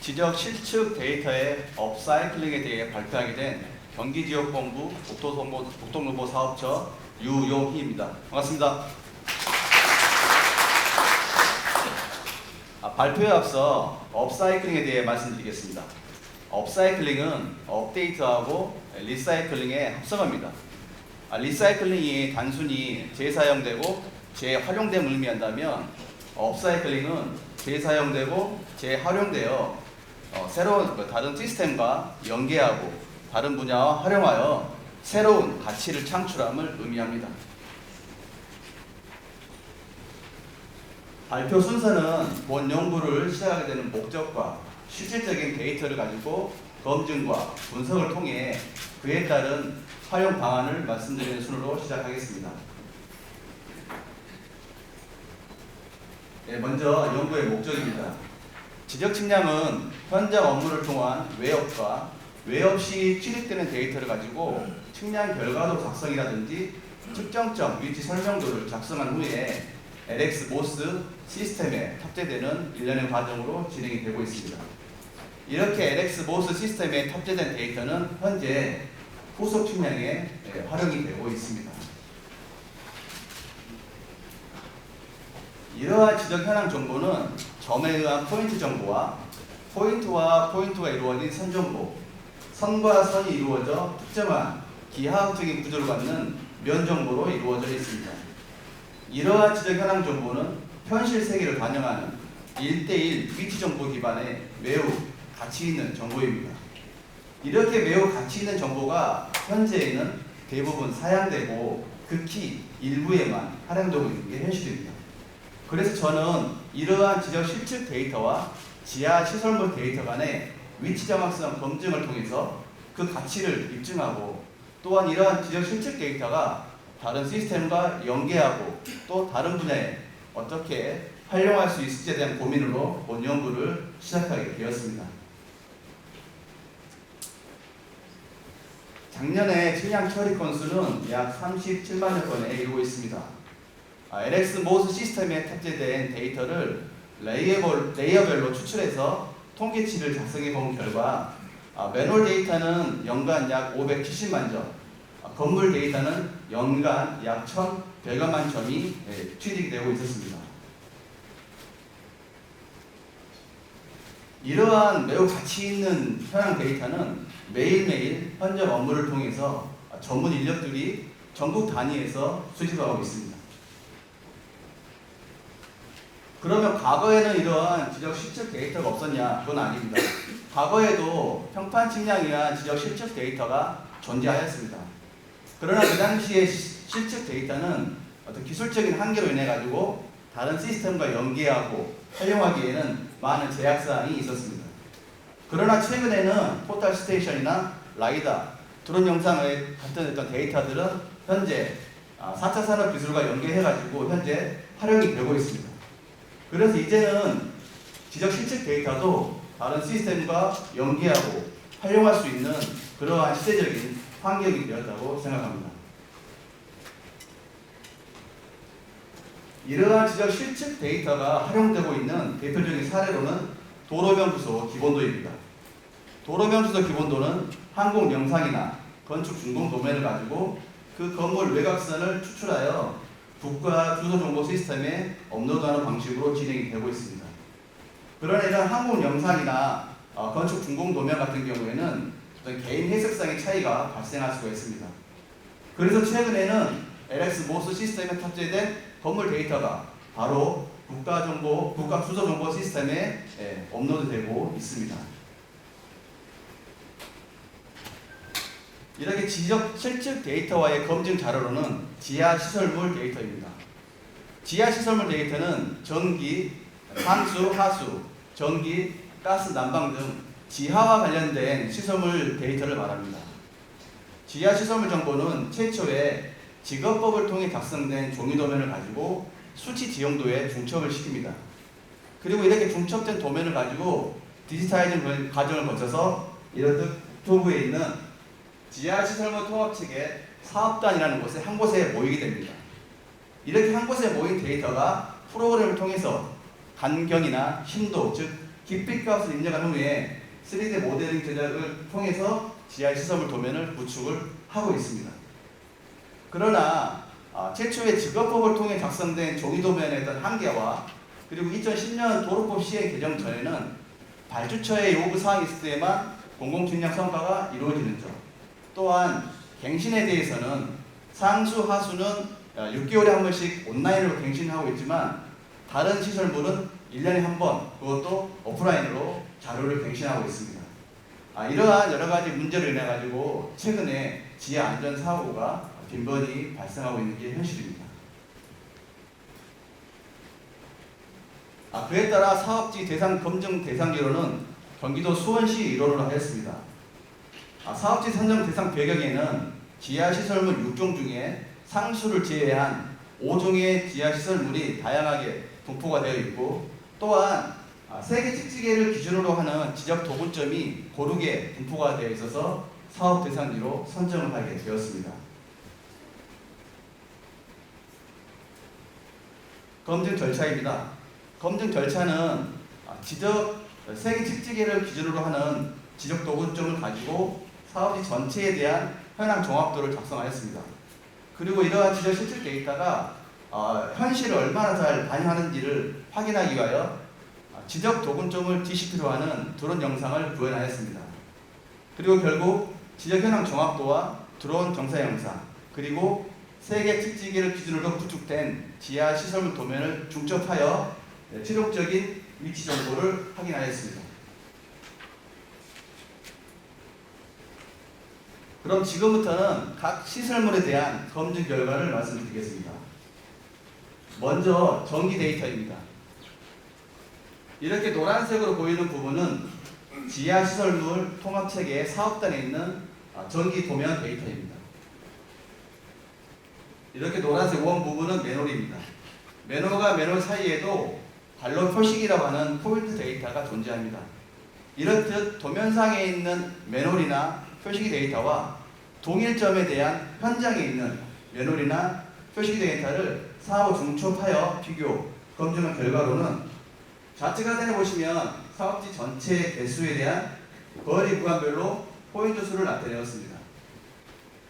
지적 실측 데이터의 업사이클링에 대해 발표하게 된 경기지역본부 복동노보 사업처 유용희입니다. 반갑습니다. 발표에 앞서 업사이클링에 대해 말씀드리겠습니다. 업사이클링은 업데이트하고 리사이클링의 합성어입니다. 리사이클링이 단순히 재사용되고 재활용됨을 의미한다면 업사이클링은 재사용되고 재활용되어 새로운 다른 시스템과 연계하고 다른 분야와 활용하여 새로운 가치를 창출함을 의미합니다. 발표 순서는 본 연구를 시작하게 되는 목적과 실질적인 데이터를 가지고 검증과 분석을 통해 그에 따른 활용 방안을 말씀드리는 순으로 시작하겠습니다. 먼저 연구의 목적입니다. 지적 측량은 현장 업무를 통한 외업과 외업 시 취립되는 데이터를 가지고 측량 결과도 작성이라든지 측정점 위치 설명도를 작성한 후에 LX모스 시스템에 탑재되는 일련의 과정으로 진행이 되고 있습니다. 이렇게 LX모스 시스템에 탑재된 데이터는 현재 후속 측량에 활용이 되고 있습니다. 이러한 지적 현황 정보는 점에 의한 포인트 정보와 포인트와 포인트가 이루어진 선 정보, 선과 선이 이루어져 특정한 기하학적인 구조를 갖는 면 정보로 이루어져 있습니다. 이러한 지적 현황 정보는 현실 세계를 반영하는 1:1 위치 정보 기반의 매우 가치 있는 정보입니다. 이렇게 매우 가치 있는 정보가 현재에는 대부분 사양되고 극히 일부에만 활용되고 있는 게 현실입니다. 그래서 저는 이러한 지적 실측 데이터와 지하 시설물 데이터 간의 위치 정확성 검증을 통해서 그 가치를 입증하고 또한 이러한 지적 실측 데이터가 다른 시스템과 연계하고 또 다른 분야에 어떻게 활용할 수 있을지에 대한 고민으로 본 연구를 시작하게 되었습니다. 작년에 측량 처리 건수는 약 37만여 건에 이르고 있습니다. LX모스 시스템에 탑재된 데이터를 레이어별로 추출해서 통계치를 작성해 본 결과 매뉴얼 데이터는 연간 약 570만 점, 건물 데이터는 연간 약 1,100여만 점이 취득이 되고 있었습니다. 이러한 매우 가치 있는 현황 데이터는 매일매일 현장 업무를 통해서 전문 인력들이 전국 단위에서 수집하고 있습니다. 그러면 과거에는 이러한 지적 실측 데이터가 없었냐? 그건 아닙니다. 과거에도 평판 측량이나 지적 실측 데이터가 존재하였습니다. 그러나 그 당시의 실측 데이터는 어떤 기술적인 한계로 인해 가지고 다른 시스템과 연계하고 활용하기에는 많은 제약사항이 있었습니다. 그러나 최근에는 포탈 스테이션이나 라이다, 드론 영상에 발전했던 데이터들은 현재 4차 산업 기술과 연계해 가지고 현재 활용이 되고 있습니다. 그래서 이제는 지적 실측 데이터도 다른 시스템과 연계하고 활용할 수 있는 그러한 시대적인 환경이 되었다고 생각합니다. 이러한 지적 실측 데이터가 활용되고 있는 대표적인 사례로는 도로명주소 기본도입니다. 도로명주소 기본도는 항공 영상이나 건축 준공 도면을 가지고 그 건물 외곽선을 추출하여 국가 주소 정보 시스템에 업로드하는 방식으로 진행이 되고 있습니다. 그러나 이런 항공 영상이나 건축 준공 도면 같은 경우에는 어떤 개인 해석상의 차이가 발생할 수가 있습니다. 그래서 최근에는 LX모스 시스템에 탑재된 건물 데이터가 바로 국가 주소 정보 시스템에 업로드되고 있습니다. 이렇게 지적 실측 데이터와의 검증 자료로는 지하 시설물 데이터입니다. 지하 시설물 데이터는 전기, 상수, 하수, 전기, 가스, 난방 등 지하와 관련된 시설물 데이터를 말합니다. 지하 시설물 정보는 최초에 직업법을 통해 작성된 종이 도면을 가지고 수치 지형도에 중첩을 시킵니다. 그리고 이렇게 중첩된 도면을 가지고 디지타이징 과정을 거쳐서 이런 국토부에 있는 지하시설물 통합체계 사업단이라는 곳에 한 곳에 모이게 됩니다. 이렇게 한 곳에 모인 데이터가 프로그램을 통해서 간경이나 심도, 즉 깊이값을 입력한 후에 3D 모델링 제작을 통해서 지하 시설물 도면을 구축을 하고 있습니다. 그러나 최초의 직업법을 통해 작성된 종이 도면에 어떤 한계와 그리고 2010년 도로법 시행 개정 전에는 발주처의 요구 사항이 있을 때에만 공공측량 성과가 이루어지는 점, 또한 갱신에 대해서는 상수 하수는 6개월에 한 번씩 온라인으로 갱신하고 있지만 다른 시설물은 1년에 한 번, 그것도 오프라인으로 자료를 갱신하고 있습니다. 이러한 여러 가지 문제로 인해 가지고 최근에 지하 안전 사고가 빈번히 발생하고 있는 게 현실입니다. 그에 따라 사업지 대상 검증 대상지로는 경기도 수원시 일원으로 하였습니다. 사업지 선정 대상 배경에는 지하 시설물 6종 중에 상수를 제외한 5종의 지하 시설물이 다양하게 분포가 되어 있고, 또한 세계 찍찍이를 기준으로 하는 지적 도분점이 고르게 분포가 되어 있어서 사업 대상지로 선정을 하게 되었습니다. 검증 절차입니다. 검증 절차는 세계 찍찍이를 기준으로 하는 지적 도분점을 가지고 사업지 전체에 대한 현황 종합도를 작성하였습니다. 그리고 이러한 지적 실질 데이터가 현실을 얼마나 잘 반영하는지를 확인하기 위하여 지적 도분점을 DCP로 하는 드론 영상을 구현하였습니다. 그리고 결국 지적 현황 종합도와 드론 정사 영상, 그리고 세계 찍찍이를 기준으로 구축된 지하 시설물 도면을 중첩하여 최종적인 위치 정보를 확인하였습니다. 그럼 지금부터는 각 시설물에 대한 검증 결과를 말씀드리겠습니다. 먼저 전기 데이터입니다. 이렇게 노란색으로 보이는 부분은 지하 시설물 통합체계 사업단에 있는 전기 도면 데이터입니다. 이렇게 노란색 원 부분은 맨홀입니다. 맨홀과 맨홀 사이에도 발로 표식이라고 하는 포인트 데이터가 존재합니다. 이렇듯 도면상에 있는 맨홀이나 표식이 데이터와 동일점에 대한 현장에 있는 맨홀이나 표식이 데이터를 사후 중첩하여 비교, 검증한 결과로는 좌측 하단에 보시면 사업지 전체 개수에 대한 거리 구간별로 포인트 수를 나타내었습니다.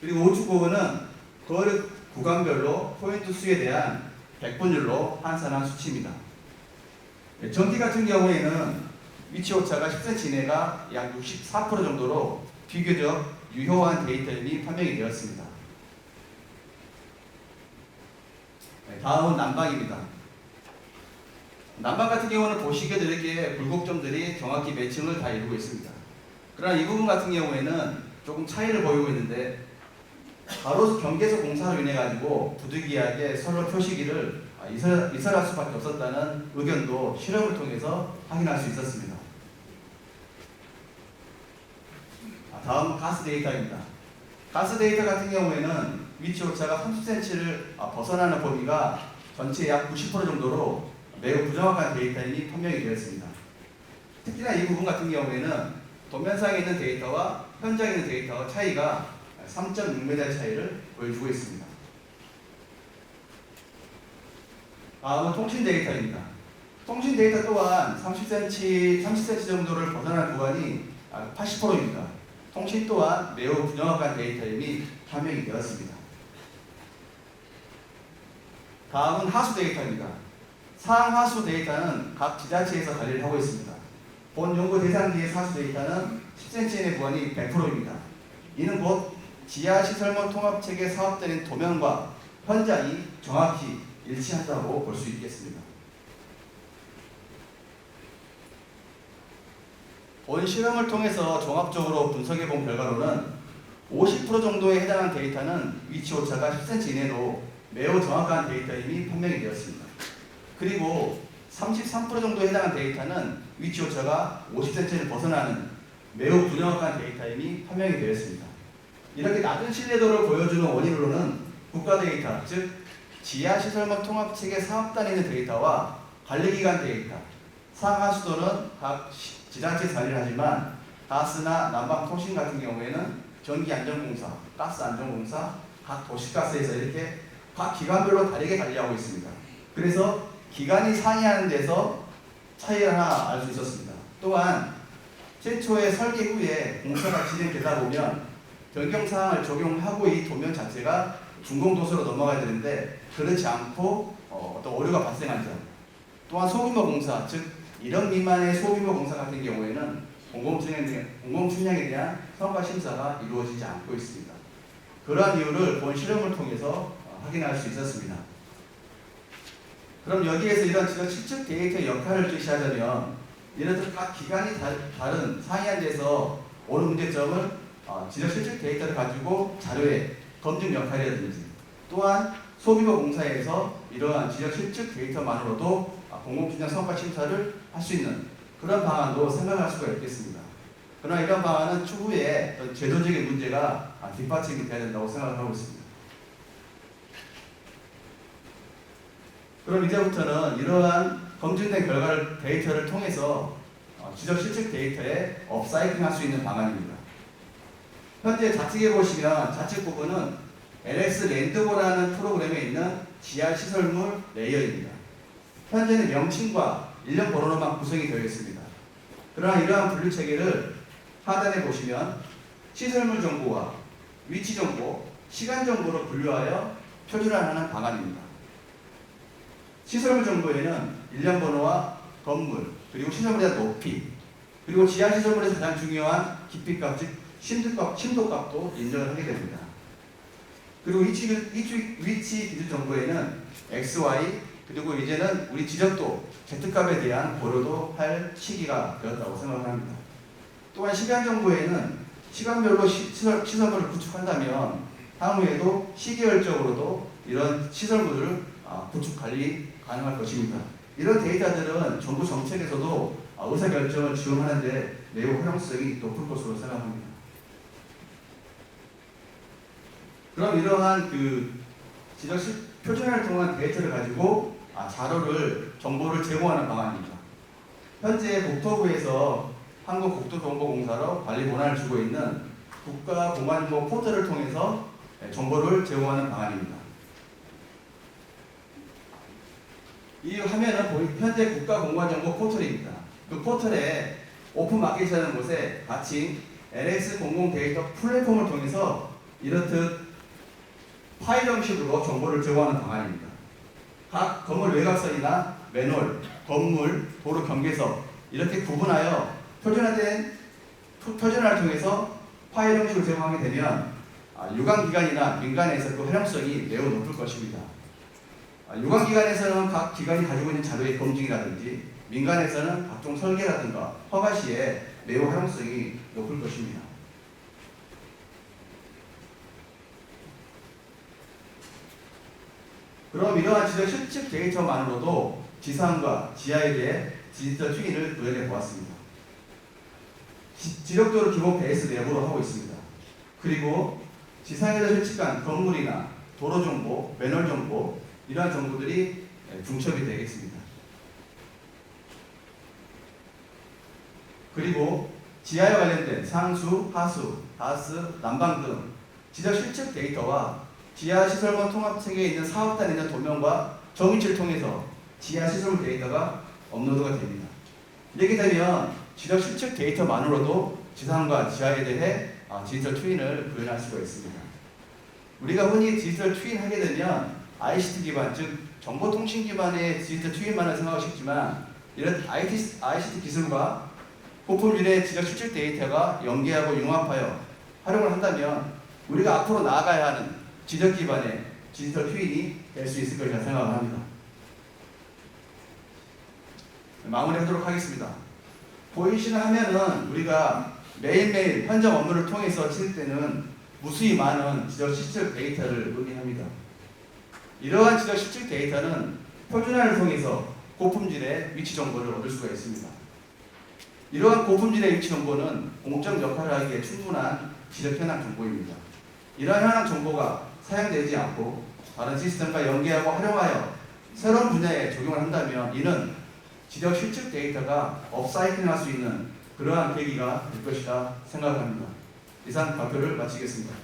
그리고 우측 부분은 거리 구간별로 포인트 수에 대한 백분율로 환산한 수치입니다. 전기 같은 경우에는 위치 오차가 10cm 이내가 약 64% 정도로 비교적 유효한 데이터임이 판명이 되었습니다. 다음은 난방입니다. 난방 같은 경우는 보시기에도 이렇게 굴곡점들이 정확히 매칭을 다 이루고 있습니다. 그러나 이 부분 같은 경우에는 조금 차이를 보이고 있는데, 바로 경계석 공사로 인해 가지고 부득이하게 선로 표시기를 이설할 수밖에 없었다는 의견도 실험을 통해서 확인할 수 있었습니다. 다음 가스 데이터입니다. 가스 데이터 같은 경우에는 위치 오차가 30cm를 벗어나는 범위가 전체 약 90% 정도로 매우 부정확한 데이터임이 판명이 되었습니다. 특히나 이 부분 같은 경우에는 도면상에 있는 데이터와 현장에 있는 데이터와 차이가 3.6m 차이를 보여주고 있습니다. 다음은 통신 데이터입니다. 통신 데이터 또한 30cm 정도를 벗어난 구간이 80%입니다. 통신 또한 매우 부정확한 데이터임이 판명이 되었습니다. 다음은 하수 데이터입니다. 상하수 데이터는 각 지자체에서 관리를 하고 있습니다. 본 연구 대상지의 하수 데이터는 10cm 이내 구간이 100%입니다. 이는 곧 지하시설물 통합체계 사업단인 도면과 현장이 정확히 일치한다고 볼 수 있겠습니다. 본 실험을 통해서 종합적으로 분석해 본 결과로는 50% 정도에 해당하는 데이터는 위치 오차가 10cm 이내로 매우 정확한 데이터임이 판명이 되었습니다. 그리고 33% 정도에 해당하는 데이터는 위치 오차가 50cm를 벗어나는 매우 부정확한 데이터임이 판명이 되었습니다. 이렇게 낮은 신뢰도를 보여주는 원인으로는 국가 데이터, 즉 지하시설물 통합체계 사업단에 있는 데이터와 관리기관 데이터, 상하수도는 각 지자체에서 관리를 하지만 가스나 난방통신 같은 경우에는 전기안전공사, 가스안전공사, 각 도시가스에서 이렇게 각 기관별로 다르게 관리하고 있습니다. 그래서 기관이 상의하는 데서 차이를 하나 알 수 있었습니다. 또한 최초의 설계 후에 공사가 진행되다 보면 변경사항을 적용하고 이 도면 자체가 준공도서로 넘어가야 되는데 그렇지 않고 어떤 오류가 발생한 점, 또한 소규모 공사, 즉 1억 미만의 소규모 공사 같은 경우에는 공공춘향에 대한 성과 심사가 이루어지지 않고 있습니다. 그러한 이유를 본 실험을 통해서 확인할 수 있었습니다. 그럼 여기에서 이런 지적 실측 데이터의 역할을 제시하자면 이렇듯 각 기관이 다른 상이한 데서 오는 문제점을 지적 실측 데이터를 가지고 자료의 검증 역할이라든지 또한 소규모 공사에서 이러한 지적 실측 데이터만으로도 공공기관 성과 심사를 할 수 있는 그런 방안도 생각할 수가 있겠습니다. 그러나 이런 방안은 추후에 어떤 제도적인 문제가 뒷받침이 돼야 된다고 생각을 하고 있습니다. 그럼 이제부터는 이러한 검증된 결과를 데이터를 통해서 지적 실측 데이터에 업사이클 할 수 있는 방안입니다. 현재 좌측에 보시면 좌측 부분은 LS 랜드보라는 프로그램에 있는 지하 시설물 레이어입니다. 현재는 명칭과 일련 번호로만 구성이 되어 있습니다. 그러나 이러한 분류 체계를 하단에 보시면 시설물 정보와 위치 정보, 시간 정보로 분류하여 표준화하는 방안입니다. 시설물 정보에는 일련 번호와 건물, 그리고 시설물에 대한 높이, 그리고 지하 시설물에서 가장 중요한 깊이값, 즉 심도값도 인정을 하게 됩니다. 그리고 위치 기준 정보에는 X, Y, 그리고 이제는 우리 지적도 Z값에 대한 고려도 할 시기가 되었다고 생각을 합니다. 또한 시간 정보에는 시간별로 시설물을 구축한다면 향후에도 시계열적으로도 이런 시설물을 구축 관리 가능할 것입니다. 이런 데이터들은 정부 정책에서도 의사결정을 지원하는데 매우 활용성이 높을 것으로 생각합니다. 그럼 이러한 지적 표준화를 통한 데이터를 가지고 정보를 제공하는 방안입니다. 현재 국토부에서 한국국토정보공사로 관리 권한을 주고 있는 국가공간정보 포털을 통해서 정보를 제공하는 방안입니다. 이 화면은 현재 국가공간정보 포털입니다. 그 포털에 오픈마켓이라는 곳에 갇힌 LX 공공 데이터 플랫폼을 통해서 이렇듯 파일 형식으로 정보를 제공하는 방안입니다. 각 건물 외곽선이나 매놀, 건물, 도로 경계석 이렇게 구분하여 표준화를 통해서 파일 형식을 제공하게 되면 유관기관이나 민간에서 그 활용성이 매우 높을 것입니다. 유관기관에서는 각 기관이 가지고 있는 자료의 검증이라든지 민간에서는 각종 설계라든가 허가 시에 매우 활용성이 높을 것입니다. 그럼 이러한 지적 실측 데이터만으로도 지상과 지하에 대해 디지털 트윈을 구현해 보았습니다. 지력도를 기본 베이스 내부로 하고 있습니다. 그리고 지상에서 실측한 건물이나 도로 정보, 매널 정보 이러한 정보들이 중첩이 되겠습니다. 그리고 지하에 관련된 상수, 하수, 가스, 난방 등 지적 실측 데이터와 지하 시설물 통합체계에 있는 사업단에 있는 도면과 정위치를 통해서 지하 시설물 데이터가 업로드가 됩니다. 이렇게 되면 지적 실측 데이터만으로도 지상과 지하에 대해 디지털 트윈을 구현할 수가 있습니다. 우리가 흔히 디지털 트윈 하게 되면 ICT 기반, 즉 정보통신 기반의 디지털 트윈만을 생각하고 싶지만 이런 ICT 기술과 고품질의 지적 실측 데이터가 연계하고 융합하여 활용을 한다면 우리가 앞으로 나아가야 하는 지적 기반의 디지털 트윈이 될 수 있을 것이라 생각을 합니다. 마무리하도록 하겠습니다. 보이시는 화면은 우리가 매일매일 현장 업무를 통해서 취득되는 무수히 많은 지적 실측 데이터를 의미합니다. 이러한 지적 실측 데이터는 표준화를 통해서 고품질의 위치 정보를 얻을 수가 있습니다. 이러한 고품질의 위치 정보는 공적 역할을 하기에 충분한 지적 현황 정보입니다. 이러한 현황 정보가 사용되지 않고 다른 시스템과 연계하고 활용하여 새로운 분야에 적용을 한다면 이는 지적 실측 데이터가 업사이클할 수 있는 그러한 계기가 될 것이라 생각합니다. 이상 발표를 마치겠습니다.